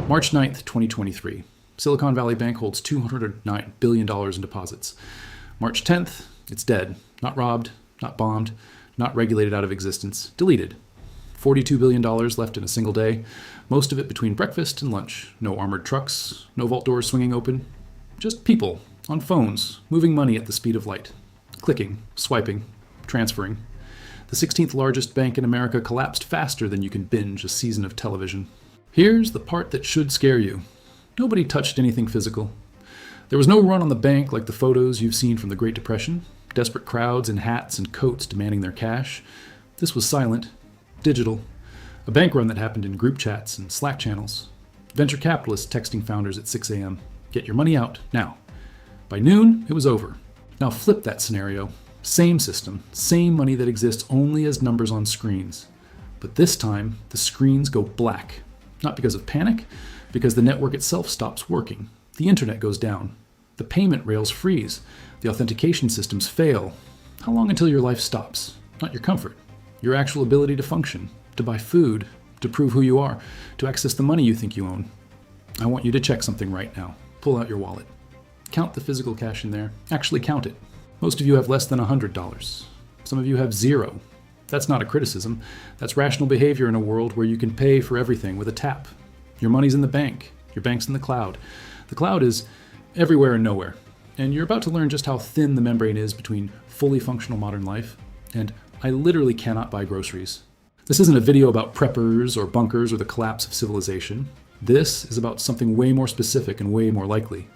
March 9th, 2023. Silicon Valley Bank holds $209 billion in deposits. March 10th, it's dead. Not robbed, not bombed, not regulated out of existence. Deleted. $42 billion left in a single day, most of it between breakfast and lunch. No armored trucks, no vault doors swinging open. Just people on phones, moving money at the speed of light. Clicking, swiping, transferring. The 16th largest bank in America collapsed faster than you can binge a season of television. Here's the part that should scare you. Nobody touched anything physical. There was no run on the bank like the photos you've seen from the Great Depression. Desperate crowds in hats and coats demanding their cash. This was silent, digital. A bank run that happened in group chats and Slack channels. Venture capitalists texting founders at 6 a.m. Get your money out, now. By noon, it was over. Now flip that scenario. Same system, same money that exists only as numbers on screens. But this time, the screens go black. Not because of panic, because the network itself stops working. The internet goes down. The payment rails freeze. The authentication systems fail. How long until your life stops? Not your comfort. Your actual ability to function, to buy food, to prove who you are, to access the money you think you own. I want you to check something right now. Pull out your wallet. Count the physical cash in there. Actually count it. Most of you have less than $100. Some of you have zero. That's not a criticism. That's rational behavior in a world where you can pay for everything with a tap. Your money's in the bank. Your bank's in the cloud. The cloud is everywhere and nowhere. And you're about to learn just how thin the membrane is between fully functional modern life and I literally cannot buy groceries. This isn't a video about preppers or bunkers or the collapse of civilization. This is about something way more specific and way more likely.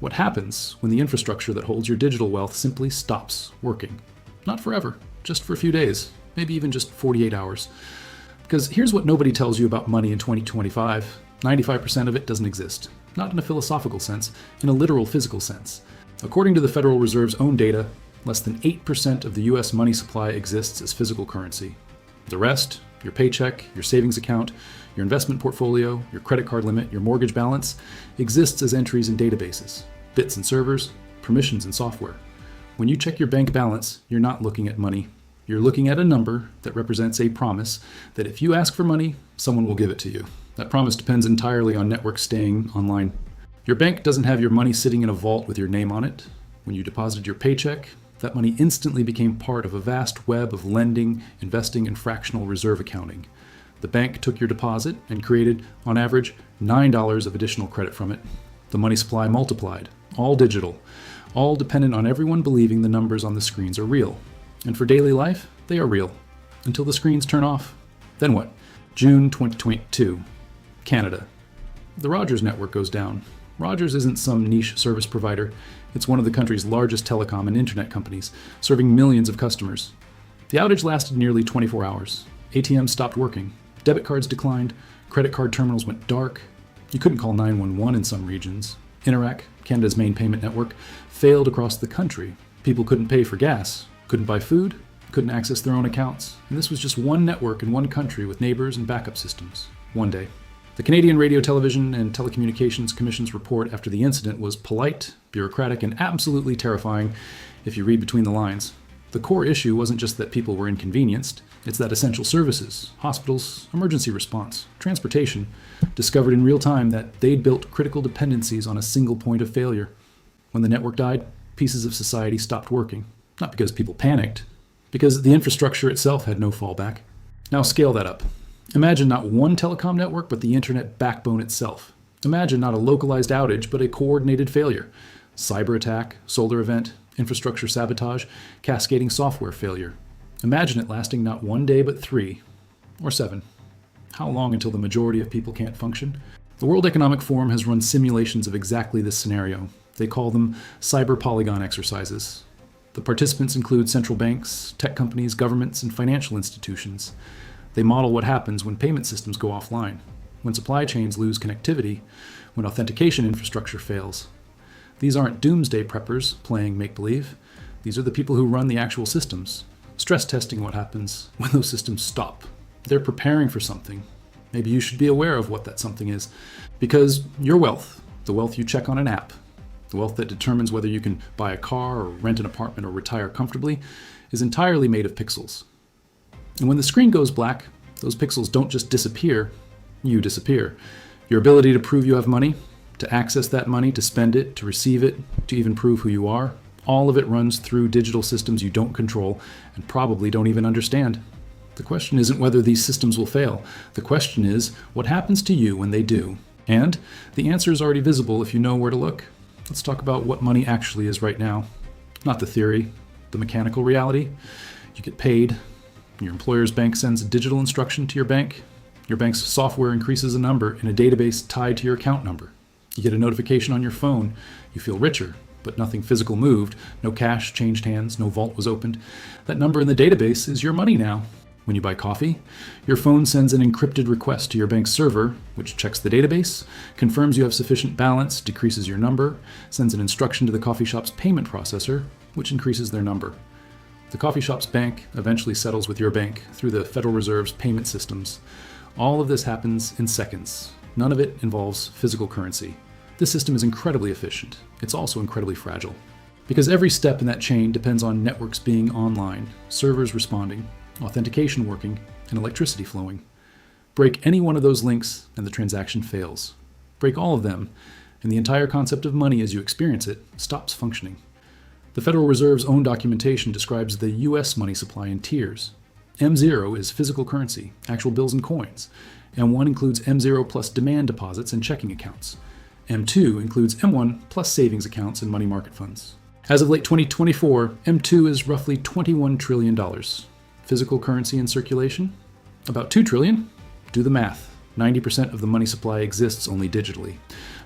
What happens when the infrastructure that holds your digital wealth simply stops working? Not forever, just for a few days. Maybe even just 48 hours. Because here's what nobody tells you about money in 2025. 95% of it doesn't exist. Not in a philosophical sense, in a literal physical sense. According to the Federal Reserve's own data, less than 8% of the US money supply exists as physical currency. The rest, your paycheck, your savings account, your investment portfolio, your credit card limit, your mortgage balance, exists as entries in databases, bits in servers, permissions in software. When you check your bank balance, you're not looking at money. You're looking at a number that represents a promise that if you ask for money, someone will give it to you. That promise depends entirely on networks staying online. Your bank doesn't have your money sitting in a vault with your name on it. When you deposited your paycheck, that money instantly became part of a vast web of lending, investing, and fractional reserve accounting. The bank took your deposit and created, on average, $9 of additional credit from it. The money supply multiplied, all digital, all dependent on everyone believing the numbers on the screens are real. And for daily life, they are real. Until the screens turn off. Then what? June 2022. Canada. The Rogers network goes down. Rogers isn't some niche service provider. It's one of the country's largest telecom and internet companies, serving millions of customers. The outage lasted nearly 24 hours. ATMs stopped working. Debit cards declined. Credit card terminals went dark. You couldn't call 911 in some regions. Interac, Canada's main payment network, failed across the country. People couldn't pay for gas. Couldn't buy food, couldn't access their own accounts. And this was just one network in one country with neighbors and backup systems. One day. The Canadian Radio, Television, and Telecommunications Commission's report after the incident was polite, bureaucratic, and absolutely terrifying if you read between the lines. The core issue wasn't just that people were inconvenienced, it's that essential services, hospitals, emergency response, transportation, discovered in real time that they'd built critical dependencies on a single point of failure. When the network died, pieces of society stopped working. Not because people panicked, because the infrastructure itself had no fallback. Now scale that up. Imagine not one telecom network, but the internet backbone itself. Imagine not a localized outage, but a coordinated failure. Cyberattack, solar event, infrastructure sabotage, cascading software failure. Imagine it lasting not 1 day, but 3 or 7. How long until the majority of people can't function? The World Economic Forum has run simulations of exactly this scenario. They call them cyber polygon exercises. The participants include central banks, tech companies, governments, and financial institutions. They model what happens when payment systems go offline, when supply chains lose connectivity, when authentication infrastructure fails. These aren't doomsday preppers playing make-believe. These are the people who run the actual systems, stress testing what happens when those systems stop. They're preparing for something. Maybe you should be aware of what that something is, because your wealth, the wealth you check on an app, the wealth that determines whether you can buy a car or rent an apartment or retire comfortably, is entirely made of pixels. And when the screen goes black, those pixels don't just disappear, you disappear. Your ability to prove you have money, to access that money, to spend it, to receive it, to even prove who you are, all of it runs through digital systems you don't control and probably don't even understand. The question isn't whether these systems will fail. The question is, what happens to you when they do? And the answer is already visible if you know where to look. Let's talk about what money actually is right now. Not the theory, the mechanical reality. You get paid. Your employer's bank sends a digital instruction to your bank. Your bank's software increases a number in a database tied to your account number. You get a notification on your phone. You feel richer, but nothing physical moved. No cash changed hands. No vault was opened. That number in the database is your money now. When you buy coffee, your phone sends an encrypted request to your bank's server, which checks the database, confirms you have sufficient balance, decreases your number, sends an instruction to the coffee shop's payment processor, which increases their number. The coffee shop's bank eventually settles with your bank through the Federal Reserve's payment systems. All of this happens in seconds. None of it involves physical currency. This system is incredibly efficient. It's also incredibly fragile. Because every step in that chain depends on networks being online, servers responding, authentication working, and electricity flowing. Break any one of those links and the transaction fails. Break all of them, and the entire concept of money as you experience it stops functioning. The Federal Reserve's own documentation describes the US money supply in tiers. M0 is physical currency, actual bills and coins. M1 includes M0 plus demand deposits and checking accounts. M2 includes M1 plus savings accounts and money market funds. As of late 2024, M2 is roughly $21 trillion. Physical currency in circulation? About $2 trillion? Do the math. 90% of the money supply exists only digitally.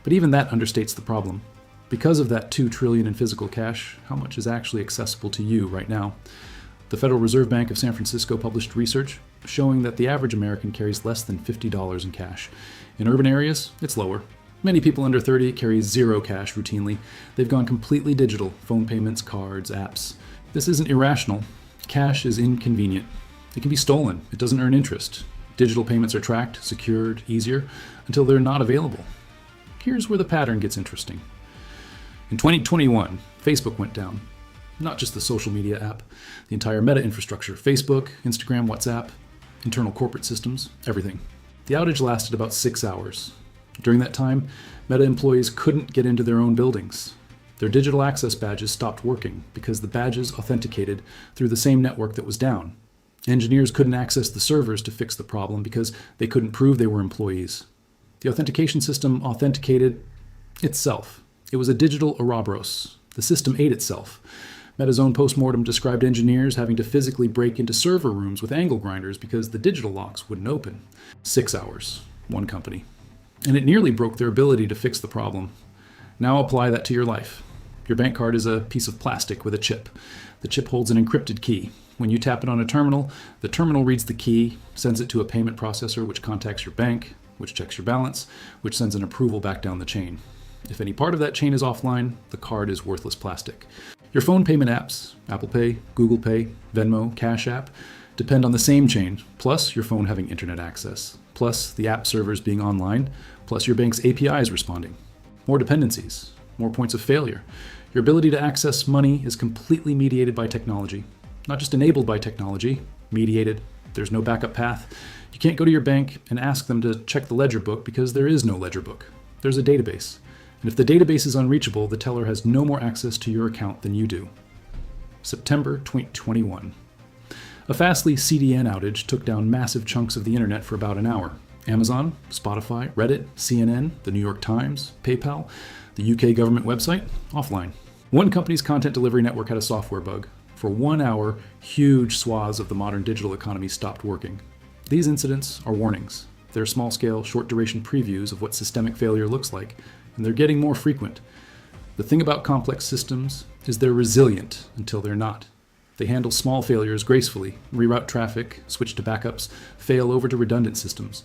But even that understates the problem. Because of that $2 trillion in physical cash, how much is actually accessible to you right now? The Federal Reserve Bank of San Francisco published research showing that the average American carries less than $50 in cash. In urban areas, it's lower. Many people under 30 carry zero cash routinely. They've gone completely digital, phone payments, cards, apps. This isn't irrational. Cash is inconvenient. It can be stolen. It doesn't earn interest. Digital payments are tracked, secured, easier, until they're not available. Here's where the pattern gets interesting. In 2021, Facebook went down. Not just the social media app, the entire Meta infrastructure, Facebook, Instagram, WhatsApp, internal corporate systems, everything. The outage lasted about 6 hours. During that time, Meta employees couldn't get into their own buildings. Their digital access badges stopped working because the badges authenticated through the same network that was down. Engineers couldn't access the servers to fix the problem because they couldn't prove they were employees. The authentication system authenticated itself. It was a digital Ouroboros. The system ate itself. Meta's own postmortem described engineers having to physically break into server rooms with angle grinders because the digital locks wouldn't open. 6 hours, one company. And it nearly broke their ability to fix the problem. Now apply that to your life. Your bank card is a piece of plastic with a chip. The chip holds an encrypted key. When you tap it on a terminal, the terminal reads the key, sends it to a payment processor which contacts your bank, which checks your balance, which sends an approval back down the chain. If any part of that chain is offline, the card is worthless plastic. Your phone payment apps, Apple Pay, Google Pay, Venmo, Cash App, depend on the same chain, plus your phone having internet access, plus the app servers being online, plus your bank's APIs responding. More dependencies, more points of failure. Your ability to access money is completely mediated by technology. Not just enabled by technology, mediated. There's no backup path. You can't go to your bank and ask them to check the ledger book because there is no ledger book. There's a database. And if the database is unreachable, the teller has no more access to your account than you do. September 2021. A Fastly CDN outage took down massive chunks of the internet for about an hour. Amazon, Spotify, Reddit, CNN, the New York Times, PayPal, the UK government website, offline. One company's content delivery network had a software bug. For 1 hour, huge swaths of the modern digital economy stopped working. These incidents are warnings. They're small-scale, short-duration previews of what systemic failure looks like, and they're getting more frequent. The thing about complex systems is they're resilient until they're not. They handle small failures gracefully, reroute traffic, switch to backups, fail over to redundant systems.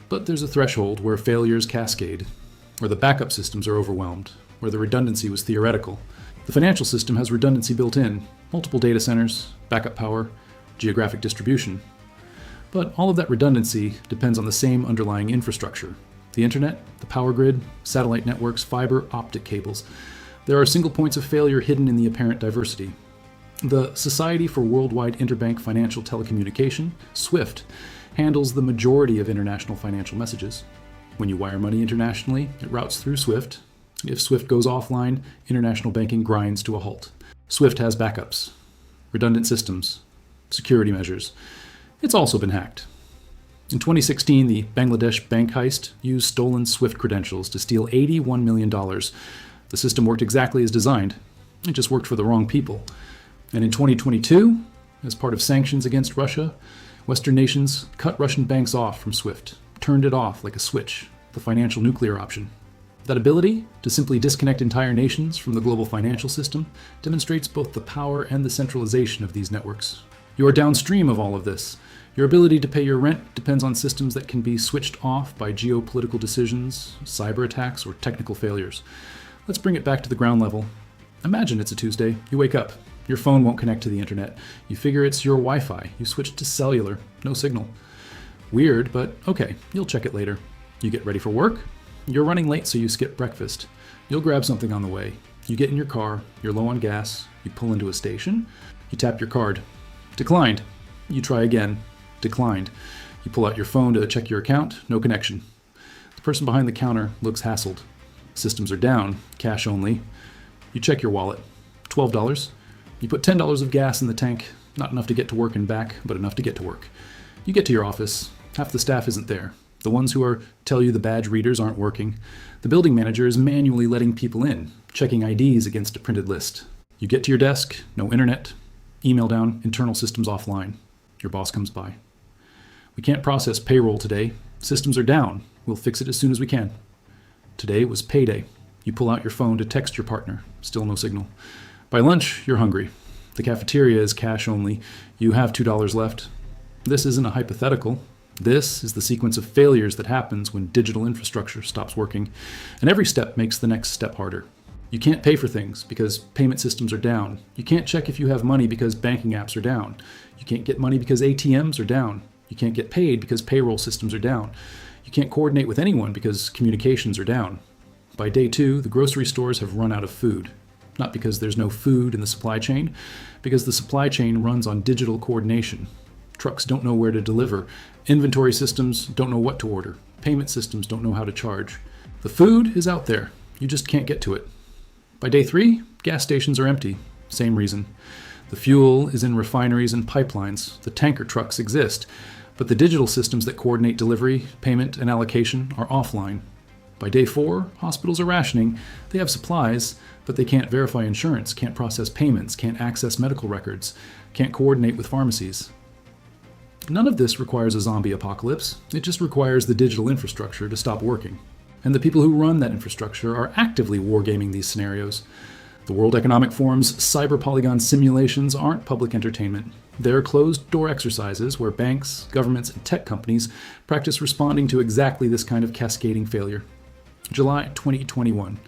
But there's a threshold where failures cascade, where the backup systems are overwhelmed, where the redundancy was theoretical. The financial system has redundancy built in, multiple data centers, backup power, geographic distribution. But all of that redundancy depends on the same underlying infrastructure. The internet, the power grid, satellite networks, fiber, optic cables. There are single points of failure hidden in the apparent diversity. The Society for Worldwide Interbank Financial Telecommunication, SWIFT, handles the majority of international financial messages. When you wire money internationally, it routes through SWIFT. If SWIFT goes offline, international banking grinds to a halt. SWIFT has backups, redundant systems, security measures. It's also been hacked. In 2016, the Bangladesh bank heist used stolen SWIFT credentials to steal $81 million. The system worked exactly as designed. It just worked for the wrong people. And in 2022, as part of sanctions against Russia, Western nations cut Russian banks off from SWIFT, turned it off like a switch, the financial nuclear option. That ability to simply disconnect entire nations from the global financial system demonstrates both the power and the centralization of these networks. You are downstream of all of this. Your ability to pay your rent depends on systems that can be switched off by geopolitical decisions, cyber attacks, or technical failures. Let's bring it back to the ground level. Imagine it's a Tuesday. You wake up. Your phone won't connect to the internet. You figure it's your Wi-Fi. You switch to cellular. No signal. Weird, but okay, you'll check it later. You get ready for work. You're running late, so you skip breakfast. You'll grab something on the way. You get in your car. You're low on gas. You pull into a station. You tap your card. Declined. You try again. Declined. You pull out your phone to check your account. No connection. The person behind the counter looks hassled. Systems are down. Cash only. You check your wallet. $12. You put $10 of gas in the tank. Not enough to get to work and back, but enough to get to work. You get to your office. Half the staff isn't there. The ones who tell you the badge readers aren't working. The building manager is manually letting people in, checking IDs against a printed list. You get to your desk. No internet. Email down. Internal systems offline. Your boss comes by. We can't process payroll today. Systems are down. We'll fix it as soon as we can. Today was payday. You pull out your phone to text your partner. Still no signal. By lunch, you're hungry. The cafeteria is cash only. You have $2 left. This isn't a hypothetical. This is the sequence of failures that happens when digital infrastructure stops working, and every step makes the next step harder. You can't pay for things because payment systems are down. You can't check if you have money because banking apps are down. You can't get money because ATMs are down. You can't get paid because payroll systems are down. You can't coordinate with anyone because communications are down. By day 2, the grocery stores have run out of food. Not because there's no food in the supply chain, because the supply chain runs on digital coordination. Trucks don't know where to deliver. Inventory systems don't know what to order. Payment systems don't know how to charge. The food is out there. You just can't get to it. By day 3, gas stations are empty. Same reason. The fuel is in refineries and pipelines. The tanker trucks exist. But the digital systems that coordinate delivery, payment, and allocation are offline. By day 4, hospitals are rationing. They have supplies, but they can't verify insurance, can't process payments, can't access medical records, can't coordinate with pharmacies. None of this requires a zombie apocalypse. It just requires the digital infrastructure to stop working. And the people who run that infrastructure are actively wargaming these scenarios. The World Economic Forum's cyber polygon simulations aren't public entertainment. They're closed-door exercises where banks, governments, and tech companies practice responding to exactly this kind of cascading failure. July 2021.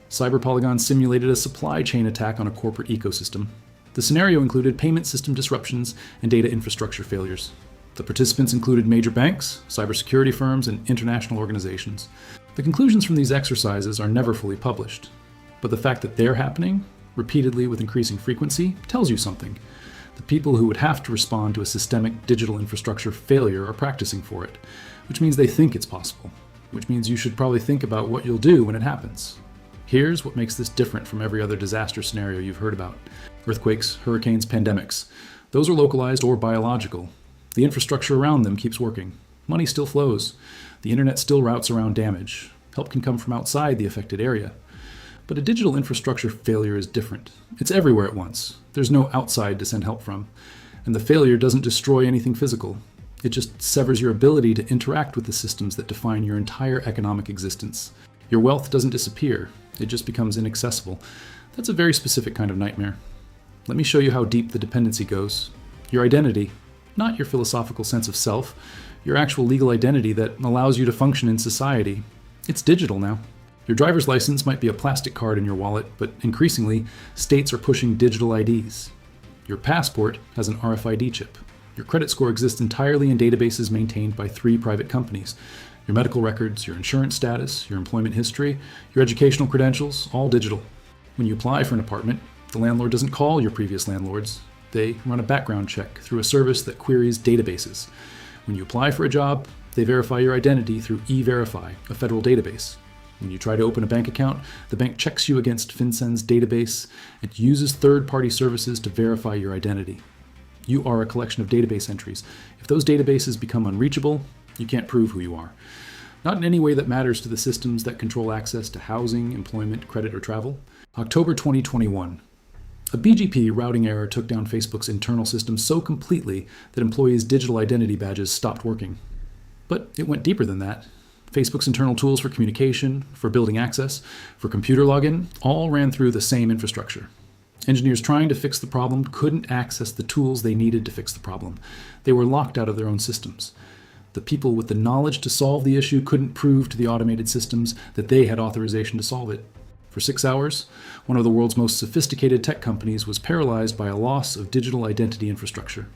Cyber Polygon simulated a supply chain attack on a corporate ecosystem. The scenario included payment system disruptions and data infrastructure failures. The participants included major banks, cybersecurity firms, and international organizations. The conclusions from these exercises are never fully published, but the fact that they're happening, repeatedly with increasing frequency, tells you something. The people who would have to respond to a systemic digital infrastructure failure are practicing for it, which means they think it's possible, which means you should probably think about what you'll do when it happens. Here's what makes this different from every other disaster scenario you've heard about. Earthquakes, hurricanes, pandemics. Those are localized or biological. The infrastructure around them keeps working. Money still flows. The internet still routes around damage. Help can come from outside the affected area. But a digital infrastructure failure is different. It's everywhere at once. There's no outside to send help from. And the failure doesn't destroy anything physical. It just severs your ability to interact with the systems that define your entire economic existence. Your wealth doesn't disappear. It just becomes inaccessible. That's a very specific kind of nightmare. Let me show you how deep the dependency goes. Your identity, not your philosophical sense of self, your actual legal identity that allows you to function in society. It's digital now. Your driver's license might be a plastic card in your wallet, but increasingly, states are pushing digital IDs. Your passport has an RFID chip. Your credit score exists entirely in databases maintained by 3 private companies. Your medical records, your insurance status, your employment history, your educational credentials, all digital. When you apply for an apartment, the landlord doesn't call your previous landlords. They run a background check through a service that queries databases. When you apply for a job, They verify your identity through E-Verify, a federal database. When you try to open a bank account, the bank checks you against FinCEN's database and uses third-party services to verify your identity. You are a collection of database entries. If those databases become unreachable, you can't prove who you are. Not in any way that matters to the systems that control access to housing, employment, credit, or travel. October 2021. A BGP routing error took down Facebook's internal system so completely that employees' digital identity badges stopped working. But it went deeper than that. Facebook's internal tools for communication, for building access, for computer login, all ran through the same infrastructure. Engineers trying to fix the problem couldn't access the tools they needed to fix the problem. They were locked out of their own systems. The people with the knowledge to solve the issue couldn't prove to the automated systems that they had authorization to solve it. For 6 hours, one of the world's most sophisticated tech companies was paralyzed by a loss of digital identity infrastructure.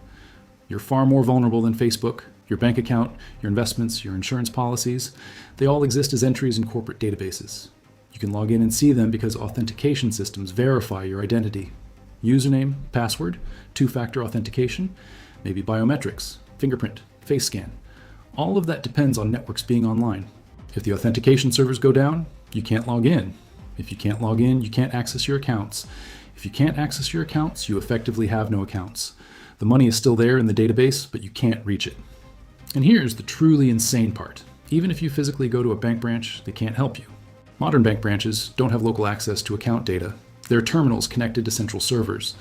You're far more vulnerable than Facebook. Your bank account, your investments, your insurance policies, they all exist as entries in corporate databases. You can log in and see them because authentication systems verify your identity. Username, password, two-factor authentication, maybe biometrics, fingerprint, face scan. All of that depends on networks being online. If the authentication servers go down, you can't log in. If you can't log in, you can't access your accounts. If you can't access your accounts, you effectively have no accounts. The money is still there in the database, but you can't reach it. And here's the truly insane part. Even if you physically go to a bank branch, they can't help you. Modern bank branches don't have local access to account data. They're terminals connected to central servers.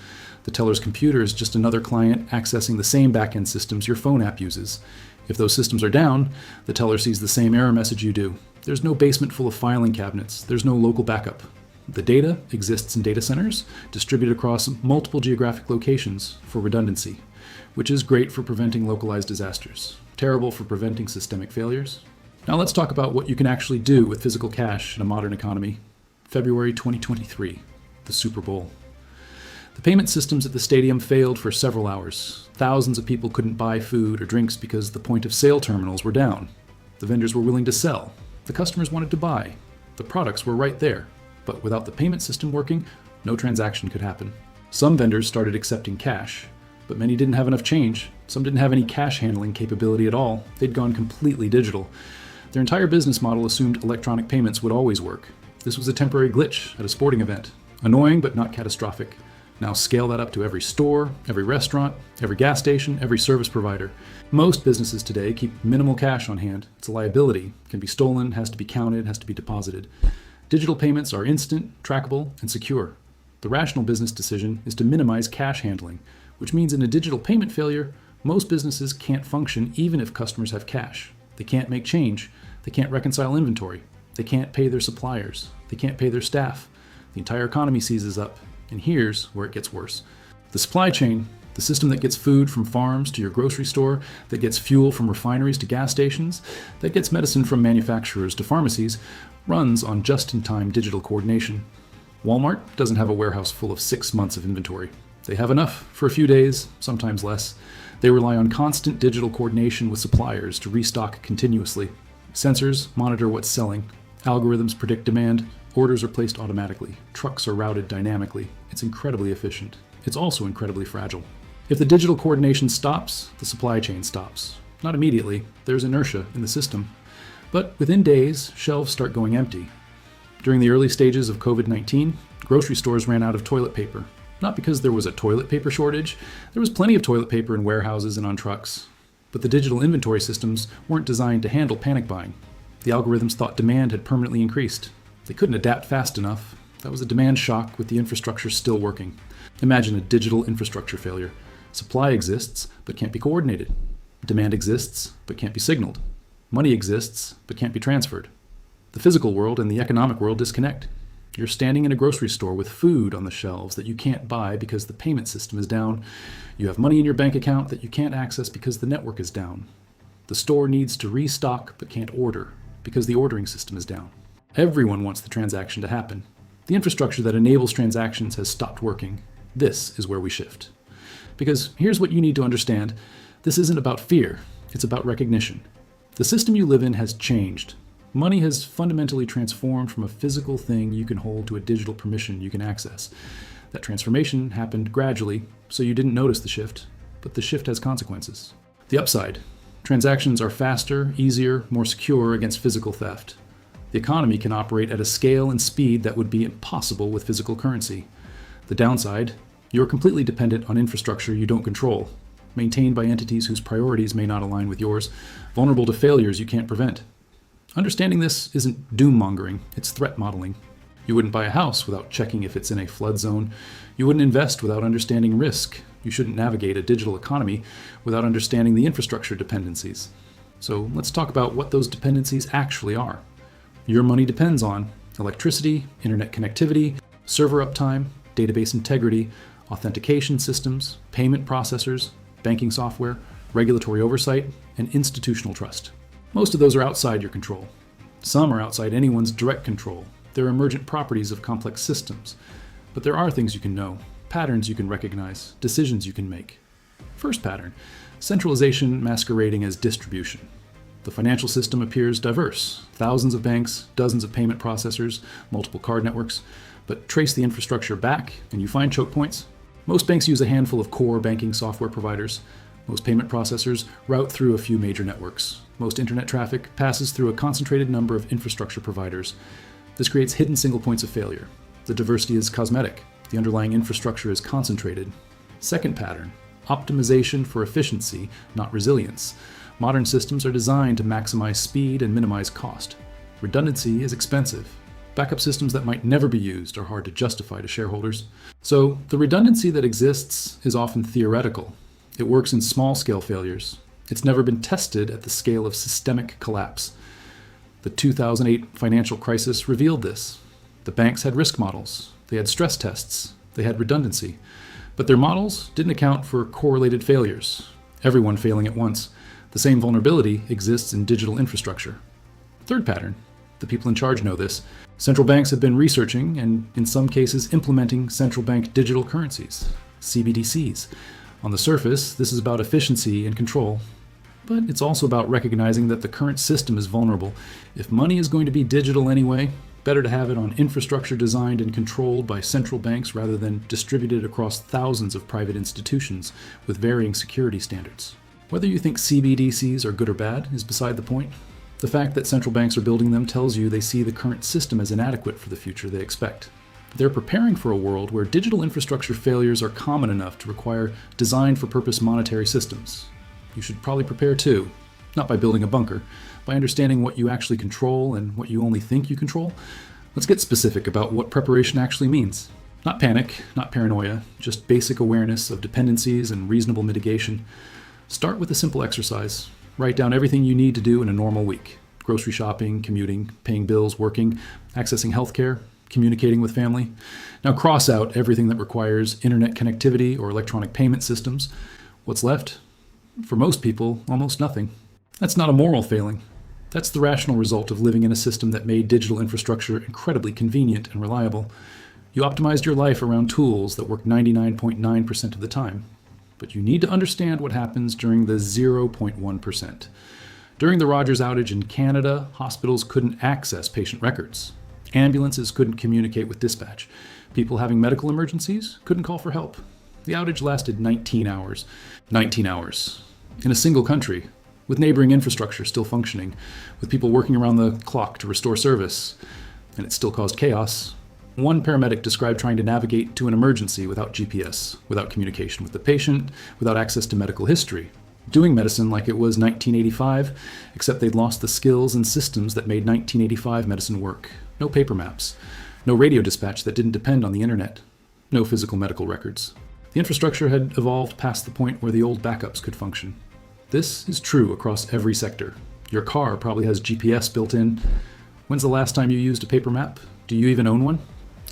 The teller's computer is just another client accessing the same back-end systems your phone app uses. If those systems are down, the teller sees the same error message you do. There's no basement full of filing cabinets. There's no local backup. The data exists in data centers, distributed across multiple geographic locations for redundancy, which is great for preventing localized disasters, terrible for preventing systemic failures. Now let's talk about what you can actually do with physical cash in a modern economy. February 2023, the Super Bowl. The payment systems at the stadium failed for several hours. Thousands of people couldn't buy food or drinks because the point-of-sale terminals were down. The vendors were willing to sell. The customers wanted to buy. The products were right there. But without the payment system working, no transaction could happen. Some vendors started accepting cash, but many didn't have enough change. Some didn't have any cash handling capability at all. They'd gone completely digital. Their entire business model assumed electronic payments would always work. This was a temporary glitch at a sporting event. Annoying, but not catastrophic. Now scale that up to every store, every restaurant, every gas station, every service provider. Most businesses today keep minimal cash on hand. It's a liability, can be stolen, has to be counted, has to be deposited. Digital payments are instant, trackable, and secure. The rational business decision is to minimize cash handling, which means in a digital payment failure, most businesses can't function even if customers have cash. They can't make change. They can't reconcile inventory. They can't pay their suppliers. They can't pay their staff. The entire economy seizes up. And here's where it gets worse. The supply chain, the system that gets food from farms to your grocery store, that gets fuel from refineries to gas stations, that gets medicine from manufacturers to pharmacies, runs on just-in-time digital coordination. Walmart doesn't have a warehouse full of 6 months of inventory. They have enough for a few days, sometimes less. They rely on constant digital coordination with suppliers to restock continuously. Sensors monitor what's selling. Algorithms predict demand. Orders are placed automatically. Trucks are routed dynamically. It's incredibly efficient. It's also incredibly fragile. If the digital coordination stops, the supply chain stops. Not immediately. There's inertia in the system. But within days, shelves start going empty. During the early stages of COVID-19, grocery stores ran out of toilet paper. Not because there was a toilet paper shortage. There was plenty of toilet paper in warehouses and on trucks. But the digital inventory systems weren't designed to handle panic buying. The algorithms thought demand had permanently increased. They couldn't adapt fast enough. That was a demand shock with the infrastructure still working. Imagine a digital infrastructure failure. Supply exists, but can't be coordinated. Demand exists, but can't be signaled. Money exists, but can't be transferred. The physical world and the economic world disconnect. You're standing in a grocery store with food on the shelves that you can't buy because the payment system is down. You have money in your bank account that you can't access because the network is down. The store needs to restock but can't order because the ordering system is down. Everyone wants the transaction to happen. The infrastructure that enables transactions has stopped working. This is where we shift. Because here's what you need to understand. This isn't about fear. It's about recognition. The system you live in has changed. Money has fundamentally transformed from a physical thing you can hold to a digital permission you can access. That transformation happened gradually, so you didn't notice the shift, but the shift has consequences. The upside: Transactions are faster, easier, more secure against physical theft. The economy can operate at a scale and speed that would be impossible with physical currency. The downside, you're completely dependent on infrastructure you don't control, maintained by entities whose priorities may not align with yours, vulnerable to failures you can't prevent. Understanding this isn't doom-mongering, it's threat modeling. You wouldn't buy a house without checking if it's in a flood zone. You wouldn't invest without understanding risk. You shouldn't navigate a digital economy without understanding the infrastructure dependencies. So let's talk about what those dependencies actually are. Your money depends on electricity, internet connectivity, server uptime, database integrity, authentication systems, payment processors, banking software, regulatory oversight, and institutional trust. Most of those are outside your control. Some are outside anyone's direct control. They're emergent properties of complex systems. But there are things you can know, patterns you can recognize, decisions you can make. First pattern, centralization masquerading as distribution. The financial system appears diverse, thousands of banks, dozens of payment processors, multiple card networks, but trace the infrastructure back and you find choke points. Most banks use a handful of core banking software providers. Most payment processors route through a few major networks. Most internet traffic passes through a concentrated number of infrastructure providers. This creates hidden single points of failure. The diversity is cosmetic. The underlying infrastructure is concentrated. Second pattern, optimization for efficiency, not resilience. Modern systems are designed to maximize speed and minimize cost. Redundancy is expensive. Backup systems that might never be used are hard to justify to shareholders. So the redundancy that exists is often theoretical. It works in small-scale failures. It's never been tested at the scale of systemic collapse. The 2008 financial crisis revealed this. The banks had risk models. They had stress tests. They had redundancy. But their models didn't account for correlated failures. Everyone failing at once. The same vulnerability exists in digital infrastructure. Third pattern. The people in charge know this. Central banks have been researching and, in some cases, implementing central bank digital currencies, CBDCs. On the surface, this is about efficiency and control. But it's also about recognizing that the current system is vulnerable. If money is going to be digital anyway, better to have it on infrastructure designed and controlled by central banks rather than distributed across thousands of private institutions with varying security standards. Whether you think CBDCs are good or bad is beside the point. The fact that central banks are building them tells you they see the current system as inadequate for the future they expect. They're preparing for a world where digital infrastructure failures are common enough to require designed-for-purpose monetary systems. You should probably prepare too, not by building a bunker, by understanding what you actually control and what you only think you control. Let's get specific about what preparation actually means. Not panic, not paranoia, just basic awareness of dependencies and reasonable mitigation. Start with a simple exercise. Write down everything you need to do in a normal week. Grocery shopping, commuting, paying bills, working, accessing healthcare, communicating with family. Now cross out everything that requires internet connectivity or electronic payment systems. What's left? For most people, almost nothing. That's not a moral failing. That's the rational result of living in a system that made digital infrastructure incredibly convenient and reliable. You optimized your life around tools that work 99.9% of the time. But you need to understand what happens during the 0.1%. During the Rogers outage in Canada, hospitals couldn't access patient records. Ambulances couldn't communicate with dispatch. People having medical emergencies couldn't call for help. The outage lasted 19 hours. 19 hours. In a single country, with neighboring infrastructure still functioning, with people working around the clock to restore service. And it still caused chaos. One paramedic described trying to navigate to an emergency without GPS, without communication with the patient, without access to medical history. Doing medicine like it was 1985, except they'd lost the skills and systems that made 1985 medicine work. No paper maps. No radio dispatch that didn't depend on the internet. No physical medical records. The infrastructure had evolved past the point where the old backups could function. This is true across every sector. Your car probably has GPS built in. When's the last time you used a paper map? Do you even own one?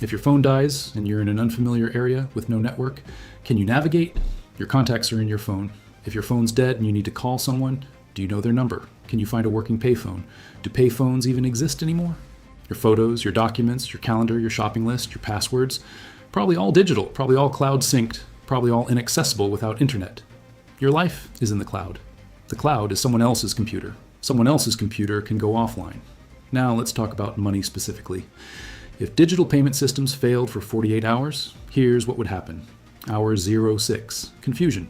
If your phone dies and you're in an unfamiliar area with no network, can you navigate? Your contacts are in your phone. If your phone's dead and you need to call someone, do you know their number? Can you find a working payphone? Do payphones even exist anymore? Your photos, your documents, your calendar, your shopping list, your passwords, probably all digital, probably all cloud synced, probably all inaccessible without internet. Your life is in the cloud. The cloud is someone else's computer. Someone else's computer can go offline. Now let's talk about money specifically. If digital payment systems failed for 48 hours, here's what would happen. Hour 06, confusion.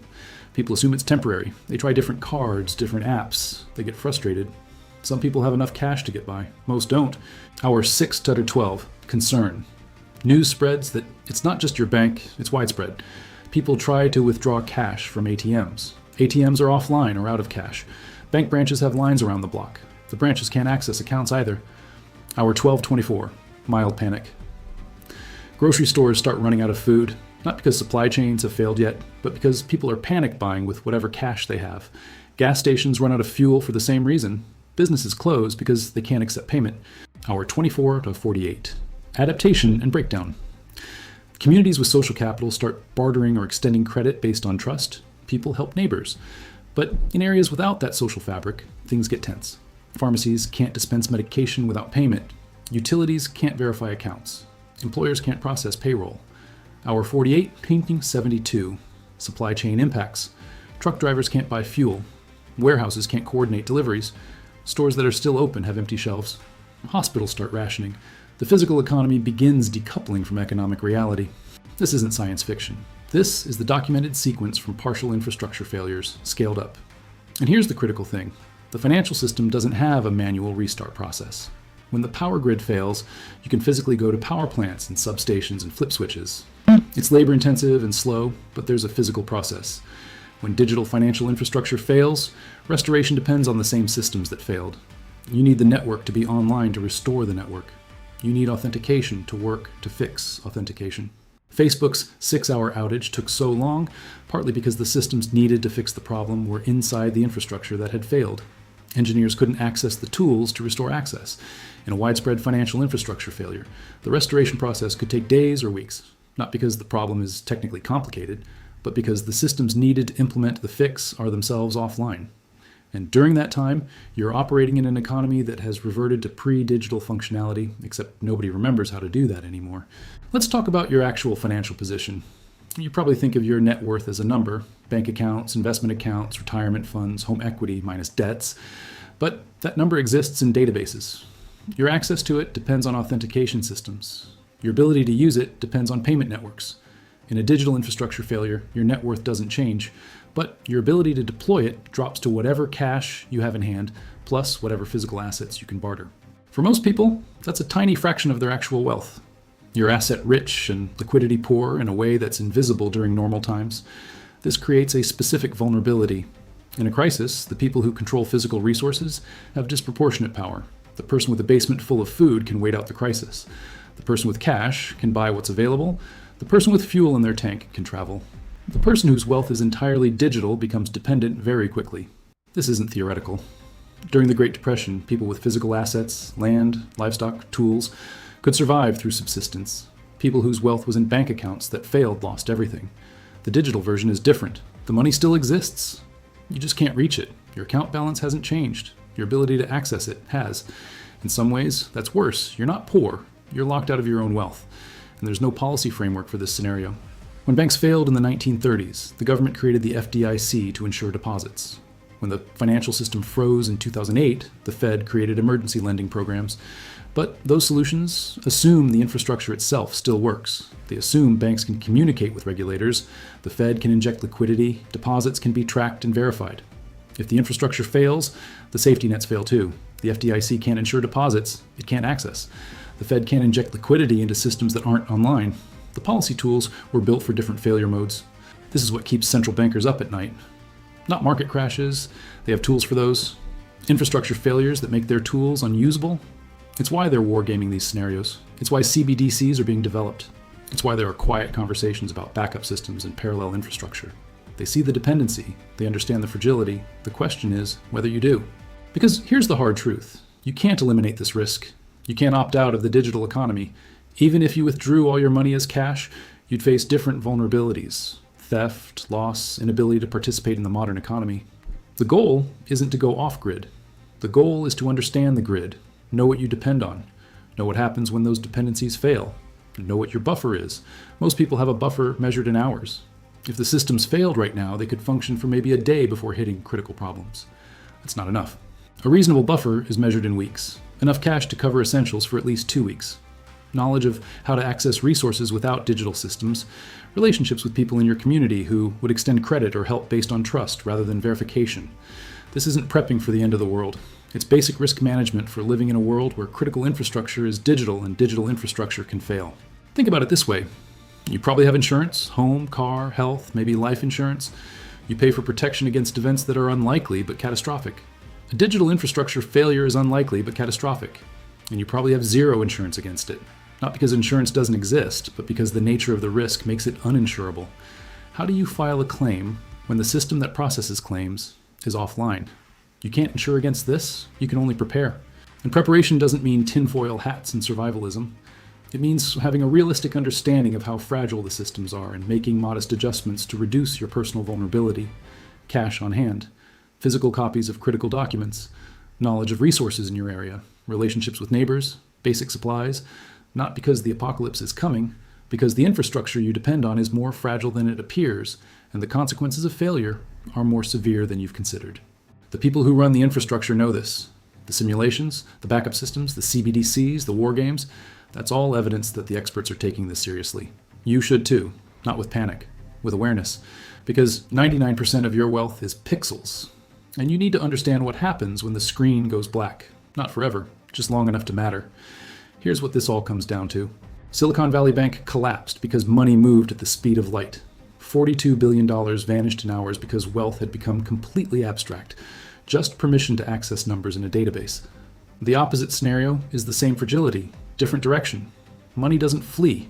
People assume it's temporary. They try different cards, different apps. They get frustrated. Some people have enough cash to get by. Most don't. Our 6-12, concern. News spreads that it's not just your bank, it's widespread. People try to withdraw cash from ATMs. ATMs are offline or out of cash. Bank branches have lines around the block. The branches can't access accounts either. Our 12-24, mild panic. Grocery stores start running out of food, not because supply chains have failed yet, but because people are panic buying with whatever cash they have. Gas stations run out of fuel for the same reason. Businesses close because they can't accept payment. Our 24-48, adaptation and breakdown. Communities with social capital start bartering or extending credit based on trust. People help neighbors. But in areas without that social fabric, things get tense. Pharmacies can't dispense medication without payment. Utilities can't verify accounts. Employers can't process payroll. Our 48-72, supply chain impacts. Truck drivers can't buy fuel. Warehouses can't coordinate deliveries. Stores that are still open have empty shelves. Hospitals start rationing. The physical economy begins decoupling from economic reality. This isn't science fiction. This is the documented sequence from partial infrastructure failures, scaled up. And here's the critical thing. The financial system doesn't have a manual restart process. When the power grid fails, you can physically go to power plants and substations and flip switches. It's labor-intensive and slow, but there's a physical process. When digital financial infrastructure fails, restoration depends on the same systems that failed. You need the network to be online to restore the network. You need authentication to work to fix authentication. Facebook's 6-hour outage took so long, partly because the systems needed to fix the problem were inside the infrastructure that had failed. Engineers couldn't access the tools to restore access. In a widespread financial infrastructure failure, the restoration process could take days or weeks, not because the problem is technically complicated, but because the systems needed to implement the fix are themselves offline. And during that time, you're operating in an economy that has reverted to pre-digital functionality, except nobody remembers how to do that anymore. Let's talk about your actual financial position. You probably think of your net worth as a number: bank accounts, investment accounts, retirement funds, home equity minus debts. But that number exists in databases. Your access to it depends on authentication systems. Your ability to use it depends on payment networks. In a digital infrastructure failure, your net worth doesn't change, but your ability to deploy it drops to whatever cash you have in hand, plus whatever physical assets you can barter. For most people, that's a tiny fraction of their actual wealth. You're asset rich and liquidity poor in a way that's invisible during normal times. This creates a specific vulnerability. In a crisis, the people who control physical resources have disproportionate power. The person with a basement full of food can wait out the crisis. The person with cash can buy what's available. The person with fuel in their tank can travel. The person whose wealth is entirely digital becomes dependent very quickly. This isn't theoretical. During the Great Depression, people with physical assets, land, livestock, tools, could survive through subsistence. People whose wealth was in bank accounts that failed lost everything. The digital version is different. The money still exists. You just can't reach it. Your account balance hasn't changed. Your ability to access it has. In some ways, that's worse. You're not poor. You're locked out of your own wealth. And there's no policy framework for this scenario. When banks failed in the 1930s, the government created the FDIC to ensure deposits. When the financial system froze in 2008, the Fed created emergency lending programs. But those solutions assume the infrastructure itself still works. They assume banks can communicate with regulators, the Fed can inject liquidity, deposits can be tracked and verified. If the infrastructure fails, the safety nets fail too. The FDIC can't ensure deposits, it can't access. The Fed can't inject liquidity into systems that aren't online. The policy tools were built for different failure modes. This is what keeps central bankers up at night. Not market crashes, they have tools for those. Infrastructure failures that make their tools unusable. It's why they're wargaming these scenarios. It's why CBDCs are being developed. It's why there are quiet conversations about backup systems and parallel infrastructure. They see the dependency, they understand the fragility. The question is whether you do. Because here's the hard truth. You can't eliminate this risk. You can't opt out of the digital economy. Even if you withdrew all your money as cash, you'd face different vulnerabilities: theft, loss, inability to participate in the modern economy. The goal isn't to go off-grid. The goal is to understand the grid, know what you depend on, know what happens when those dependencies fail, and know what your buffer is. Most people have a buffer measured in hours. If the systems failed right now, they could function for maybe a day before hitting critical problems. That's not enough. A reasonable buffer is measured in weeks, enough cash to cover essentials for at least 2 weeks. knowledge of how to access resources without digital systems, relationships with people in your community who would extend credit or help based on trust rather than verification. This isn't prepping for the end of the world. It's basic risk management for living in a world where critical infrastructure is digital and digital infrastructure can fail. Think about it this way. You probably have insurance, home, car, health, maybe life insurance. You pay for protection against events that are unlikely but catastrophic. A digital infrastructure failure is unlikely but catastrophic, and you probably have zero insurance against it. Not because insurance doesn't exist, but because the nature of the risk makes it uninsurable. How do you file a claim when the system that processes claims is offline? You can't insure against this, you can only prepare. And preparation doesn't mean tinfoil hats and survivalism. It means having a realistic understanding of how fragile the systems are and making modest adjustments to reduce your personal vulnerability. Cash on hand, physical copies of critical documents, knowledge of resources in your area, relationships with neighbors, basic supplies, not because the apocalypse is coming, because the infrastructure you depend on is more fragile than it appears, and the consequences of failure are more severe than you've considered. The people who run the infrastructure know this. The simulations, the backup systems, the CBDCs, the war games, that's all evidence that the experts are taking this seriously. You should too, not with panic, with awareness, because 99% of your wealth is pixels, and you need to understand what happens when the screen goes black. Not forever, just long enough to matter. Here's what this all comes down to. Silicon Valley Bank collapsed because money moved at the speed of light. $42 billion vanished in hours because wealth had become completely abstract, just permission to access numbers in a database. The opposite scenario is the same fragility, different direction. Money doesn't flee,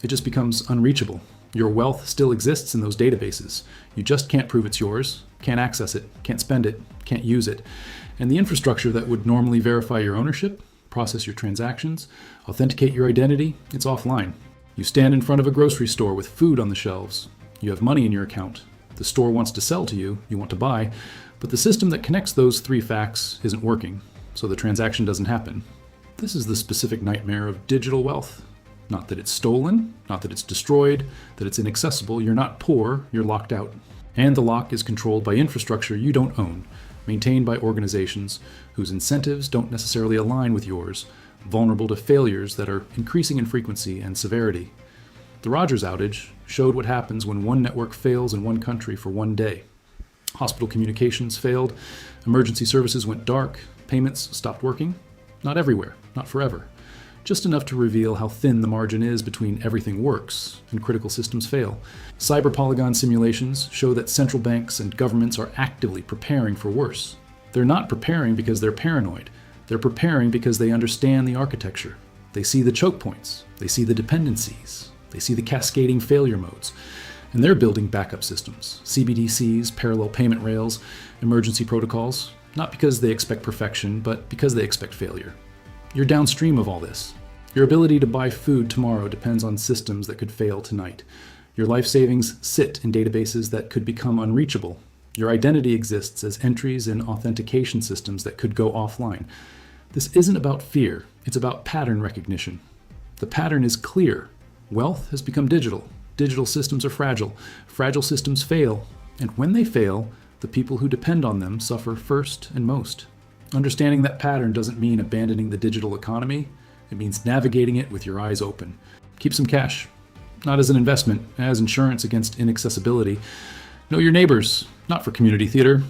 it just becomes unreachable. Your wealth still exists in those databases. You just can't prove it's yours, can't access it, can't spend it, can't use it. And the infrastructure that would normally verify your ownership, process your transactions, authenticate your identity, it's offline. You stand in front of a grocery store with food on the shelves. You have money in your account. The store wants to sell to you, you want to buy, but the system that connects those three facts isn't working, so the transaction doesn't happen. This is the specific nightmare of digital wealth. Not that it's stolen, not that it's destroyed, that it's inaccessible. You're not poor, you're locked out. And the lock is controlled by infrastructure you don't own, maintained by organizations whose incentives don't necessarily align with yours, vulnerable to failures that are increasing in frequency and severity. The Rogers outage showed what happens when one network fails in one country for one day. Hospital communications failed, emergency services went dark, payments stopped working. Not everywhere, not forever. Just enough to reveal how thin the margin is between everything works and critical systems fail. Cyber polygon simulations show that central banks and governments are actively preparing for worse. They're not preparing because they're paranoid. They're preparing because they understand the architecture. They see the choke points. They see the dependencies. They see the cascading failure modes. And they're building backup systems, CBDCs, parallel payment rails, emergency protocols, not because they expect perfection, but because they expect failure. You're downstream of all this. Your ability to buy food tomorrow depends on systems that could fail tonight. Your life savings sit in databases that could become unreachable. Your identity exists as entries in authentication systems that could go offline. This isn't about fear, it's about pattern recognition. The pattern is clear. Wealth has become digital. Digital systems are fragile. Fragile systems fail. And when they fail, the people who depend on them suffer first and most. Understanding that pattern doesn't mean abandoning the digital economy. It means navigating it with your eyes open. Keep some cash, not as an investment, as insurance against inaccessibility. Know your neighbors, not for community theater,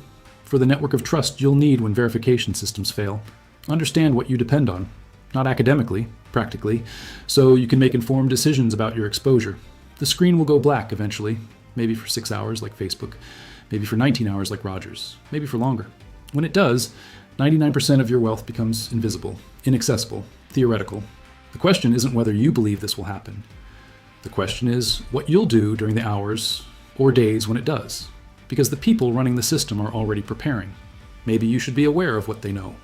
for the network of trust you'll need when verification systems fail. Understand what you depend on, not academically, practically, so you can make informed decisions about your exposure. The screen will go black eventually, maybe for 6 hours like Facebook, maybe for 19 hours like Rogers, maybe for longer. When it does, 99% of your wealth becomes invisible, inaccessible, theoretical. The question isn't whether you believe this will happen. The question is what you'll do during the hours or days when it does, because the people running the system are already preparing. Maybe you should be aware of what they know.